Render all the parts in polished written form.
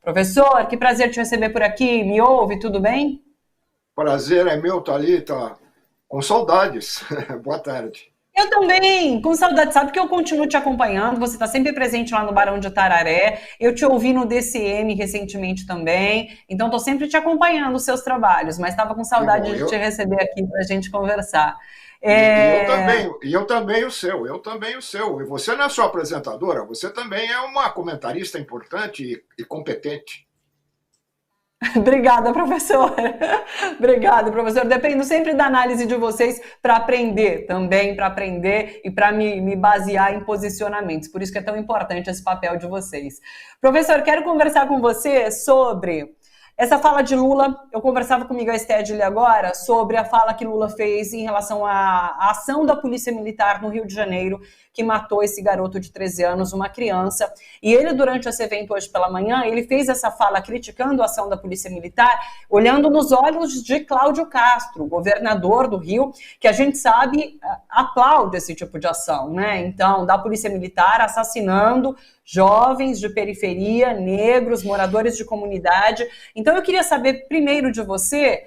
Professor, que prazer te receber por aqui. Me ouve, tudo bem? Prazer é meu, Thalita. Com saudades. Boa tarde. Eu também, com saudade. Sabe que eu continuo te acompanhando. Você está sempre presente lá no Barão de Tararé. Eu te ouvi no DCM recentemente também. Então, estou sempre te acompanhando os seus trabalhos. Mas estava com Que bom. saudade de te receber aqui para a gente conversar. Eu É, também, eu também o seu. E você não é só apresentadora, você também é uma comentarista importante e competente. Obrigada, professor. Obrigada, professor. Dependo sempre da análise de vocês para aprender também, para aprender e para me basear em posicionamentos. Por isso que é tão importante esse papel de vocês. Professor, quero conversar com você sobre essa fala de Lula. Eu conversava com o Miguel Stedley agora sobre a fala que Lula fez em relação à ação da Polícia Militar no Rio de Janeiro, que matou esse garoto de 13 anos, uma criança. E ele, durante esse evento hoje pela manhã, ele fez essa fala criticando a ação da Polícia Militar, olhando nos olhos de Cláudio Castro, governador do Rio, que a gente sabe aplaude esse tipo de ação, né? Então, da Polícia Militar assassinando jovens de periferia, negros, moradores de comunidade. Então, eu queria saber primeiro de você,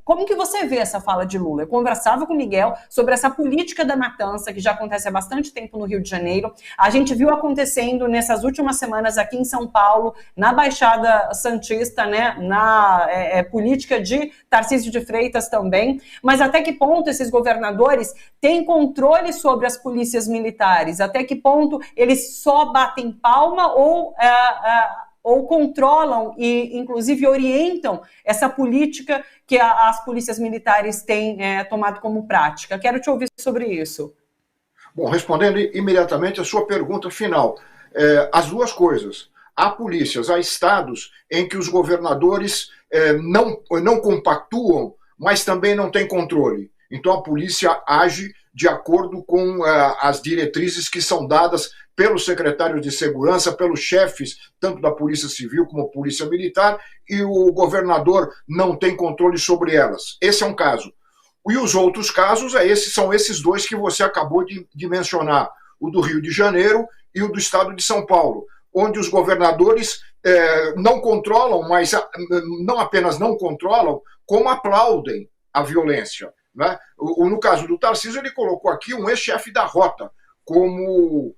como que você vê essa fala de Lula? Eu conversava com o Miguel sobre essa política da matança, que já acontece há bastante tempo no Rio de Janeiro. A gente viu acontecendo nessas últimas semanas aqui em São Paulo, na Baixada Santista, né, na política de Tarcísio de Freitas também. Mas até que ponto esses governadores têm controle sobre as polícias militares? Até que ponto eles só batem palma ou controlam e, inclusive, orientam essa política que as polícias militares têm tomado como prática? Quero te ouvir sobre isso. Bom, respondendo imediatamente a sua pergunta final, as duas coisas. Há polícias, há estados em que os governadores não compactuam, mas também não têm controle. Então a polícia age de acordo com as diretrizes que são dadas pelos secretários de segurança, pelos chefes, tanto da Polícia Civil como da Polícia Militar, e o governador não tem controle sobre elas. Esse é um caso. E os outros casos são esses dois que você acabou de mencionar, o do Rio de Janeiro e o do estado de São Paulo, onde os governadores não controlam, mas não apenas não controlam, como aplaudem a violência. Né? No caso do Tarcísio, ele colocou aqui um ex-chefe da rota como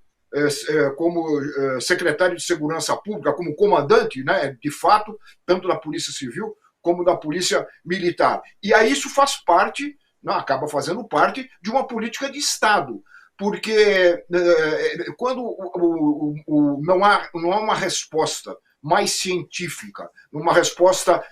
secretário de Segurança Pública, como comandante, né, de fato, tanto da Polícia Civil como da Polícia Militar. E aí isso faz parte, não, acaba fazendo parte de uma política de Estado, porque quando não há uma resposta mais científica, uma resposta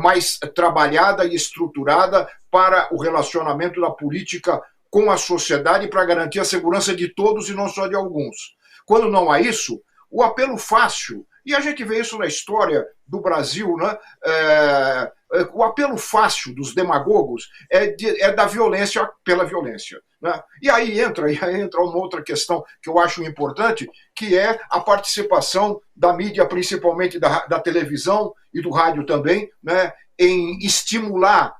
mais trabalhada e estruturada para o relacionamento da política com a sociedade para garantir a segurança de todos e não só de alguns. Quando não há isso, o apelo fácil, e a gente vê isso na história do Brasil, né? O apelo fácil dos demagogos é da violência pela violência. Né? E aí entra uma outra questão que eu acho importante, que é a participação da mídia, principalmente da televisão e do rádio também, né? Em estimular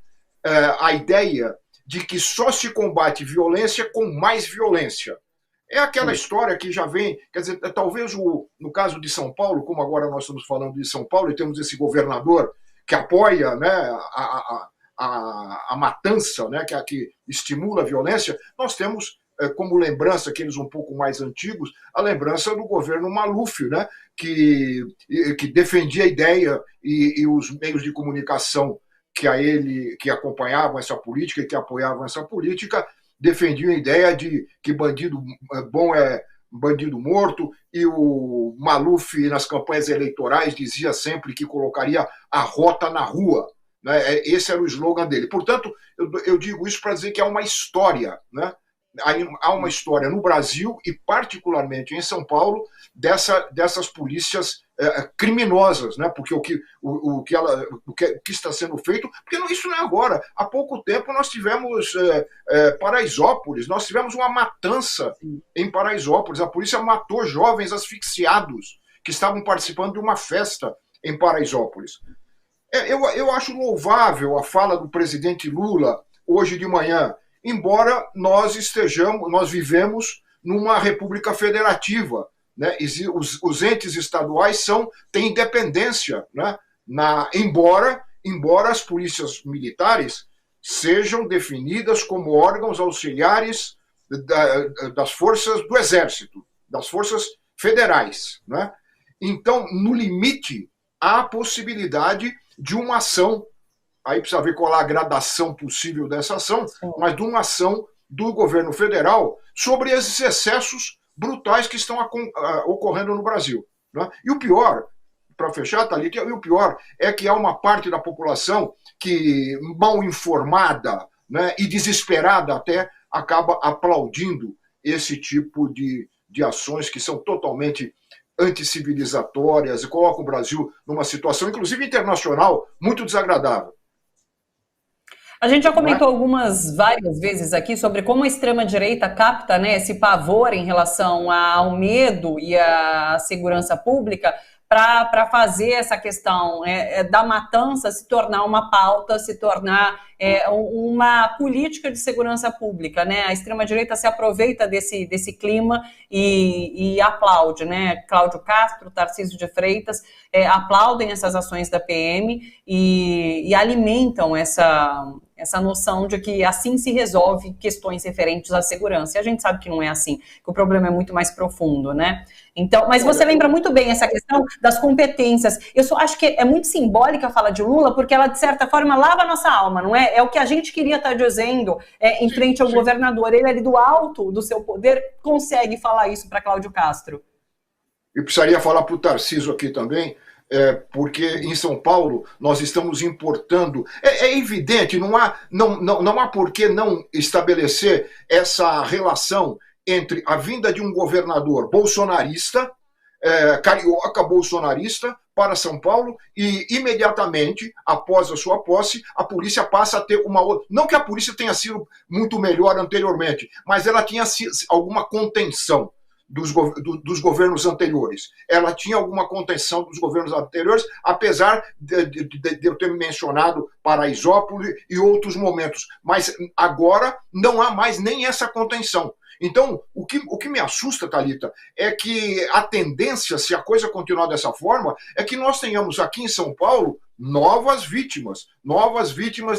a ideia de que só se combate violência com mais violência. É aquela história que já vem, quer dizer, talvez no caso de São Paulo, como agora nós estamos falando de São Paulo e temos esse governador que apoia, né, a matança, né, que estimula a violência, nós temos como lembrança, aqueles um pouco mais antigos, a lembrança do governo Maluf, né, que defendia a ideia e os meios de comunicação que acompanhavam essa política e que apoiavam essa política, defendiam a ideia de que bandido bom é bandido morto, e o Maluf, nas campanhas eleitorais, dizia sempre que colocaria a rota na rua. Né? Esse era o slogan dele. Portanto, eu digo isso para dizer que há uma história, né? Há uma história no Brasil e particularmente em São Paulo dessas polícias criminosas, né? Porque o que está sendo feito, porque isso não é agora. Há pouco tempo nós tivemos Paraisópolis, nós tivemos uma matança em Paraisópolis. A polícia matou jovens asfixiados que estavam participando de uma festa em Paraisópolis. Eu acho louvável a fala do presidente Lula hoje de manhã, embora nós vivemos numa república federativa, né, os entes estaduais têm independência, né, embora as polícias militares sejam definidas como órgãos auxiliares das forças do Exército, das forças federais, né? Então, no limite, há a possibilidade de uma ação, aí precisa ver qual é a gradação possível dessa ação, mas de uma ação do governo federal sobre esses excessos brutais que estão ocorrendo no Brasil, né? E o pior, para fechar, Thalita, e o pior é que há uma parte da população que, mal informada, né, e desesperada até, acaba aplaudindo esse tipo de ações que são totalmente anticivilizatórias e colocam o Brasil numa situação, inclusive internacional, muito desagradável. A gente já comentou várias vezes aqui sobre como a extrema-direita capta, né, esse pavor em relação ao medo e à segurança pública para fazer essa questão da matança se tornar uma pauta, se tornar uma política de segurança pública, né? A extrema-direita se aproveita desse clima e aplaude, né? Cláudio Castro, Tarcísio de Freitas aplaudem essas ações da PM e alimentam essa noção de que assim se resolve questões referentes à segurança. E a gente sabe que não é assim, que o problema é muito mais profundo, né? Então, mas você lembra muito bem essa questão das competências. Eu só acho que é muito simbólica a fala de Lula, porque ela, de certa forma, lava a nossa alma, não é? É o que a gente queria estar dizendo em frente ao governador. Ele ali do alto do seu poder consegue falar isso para Cláudio Castro. Eu precisaria falar para o Tarcísio aqui também, porque em São Paulo nós estamos importando. É evidente, não há por que não estabelecer essa relação entre a vinda de um governador bolsonarista, carioca bolsonarista, para São Paulo e imediatamente após a sua posse a polícia passa a ter uma outra. Não que a polícia tenha sido muito melhor anteriormente, mas ela tinha alguma contenção dos governos anteriores. Ela tinha alguma contenção dos governos anteriores, apesar de eu ter mencionado Paraisópolis e outros momentos. Mas agora não há mais nem essa contenção. Então, o que me assusta, Thalita, é que a tendência, se a coisa continuar dessa forma, é que nós tenhamos aqui em São Paulo novas vítimas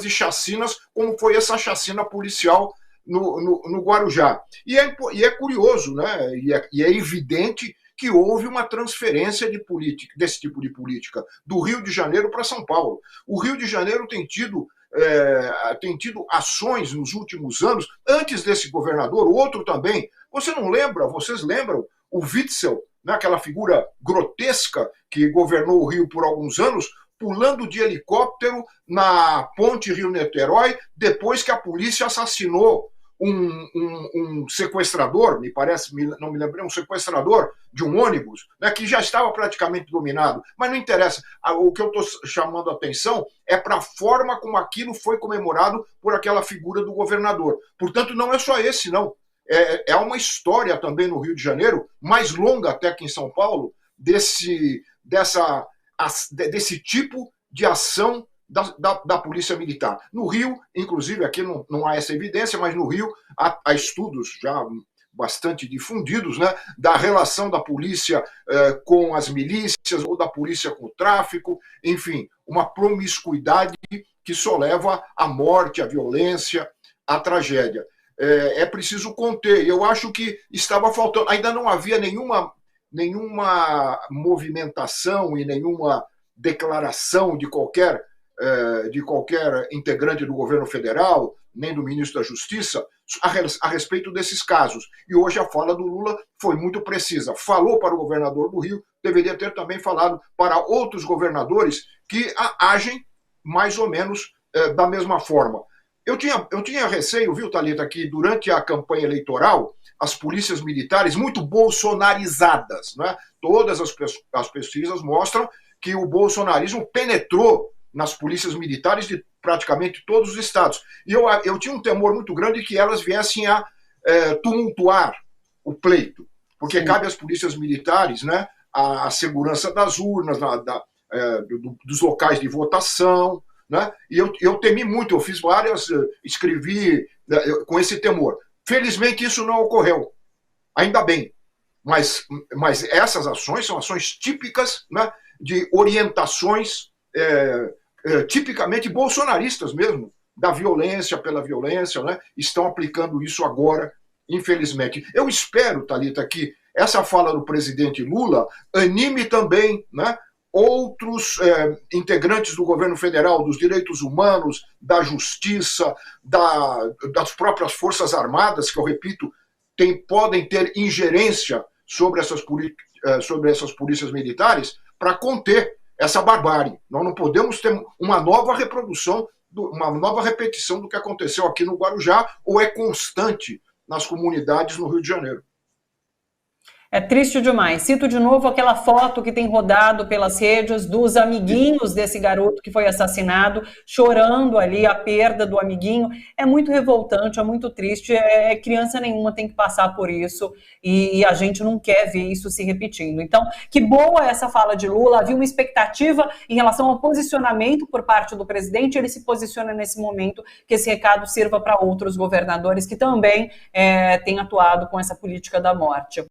de chacinas, como foi essa chacina policial no Guarujá. E é curioso, né? E é evidente que houve uma transferência desse tipo de política do Rio de Janeiro para São Paulo. O Rio de Janeiro tem tido ações nos últimos anos, antes desse governador, o outro também. Vocês lembram o Witzel, né, aquela figura grotesca que governou o Rio por alguns anos, pulando de helicóptero na ponte Rio-Niterói, depois que a polícia assassinou um sequestrador, não me lembrei, um sequestrador de um ônibus, né, que já estava praticamente dominado, mas não interessa. O que eu estou chamando a atenção é para a forma como aquilo foi comemorado por aquela figura do governador. Portanto, não é só esse, não. É uma história também no Rio de Janeiro, mais longa até que em São Paulo, desse tipo de ação da Polícia Militar. No Rio, inclusive, aqui não há essa evidência, mas no Rio há estudos já bastante difundidos, né, da relação da polícia com as milícias ou da polícia com o tráfico, enfim, uma promiscuidade que só leva à morte, à violência, à tragédia. É preciso conter. Eu acho que estava faltando, ainda não havia nenhuma movimentação e nenhuma declaração de qualquer integrante do governo federal, nem do ministro da Justiça, a respeito desses casos. E hoje a fala do Lula foi muito precisa. Falou para o governador do Rio, deveria ter também falado para outros governadores que agem mais ou menos da mesma forma. Eu tinha receio, viu, Thalita, que durante a campanha eleitoral, as polícias militares muito bolsonarizadas, né? Todas as pesquisas mostram que o bolsonarismo penetrou nas polícias militares de praticamente todos os estados. E eu tinha um temor muito grande que elas viessem a tumultuar o pleito, porque cabe às polícias militares, né, a segurança das urnas, dos locais de votação, né? E eu temi muito, eu fiz escrevi com esse temor. Felizmente isso não ocorreu, ainda bem. Mas essas ações são ações típicas, né, de orientações tipicamente bolsonaristas mesmo, da violência pela violência, né, estão aplicando isso agora, infelizmente. Eu espero, Thalita, que essa fala do presidente Lula anime também, né, outros integrantes do governo federal, dos direitos humanos, da justiça, das próprias forças armadas, que eu repito, podem ter ingerência sobre essas polícias militares para conter essa barbárie. Nós não podemos ter uma nova reprodução, uma nova repetição do que aconteceu aqui no Guarujá, ou é constante nas comunidades no Rio de Janeiro. É triste demais. Cito de novo aquela foto que tem rodado pelas redes dos amiguinhos desse garoto que foi assassinado, chorando ali a perda do amiguinho. É muito revoltante, é muito triste. Criança nenhuma tem que passar por isso e a gente não quer ver isso se repetindo. Então, que boa essa fala de Lula. Havia uma expectativa em relação ao posicionamento por parte do presidente. Ele se posiciona nesse momento, que esse recado sirva para outros governadores que também têm atuado com essa política da morte.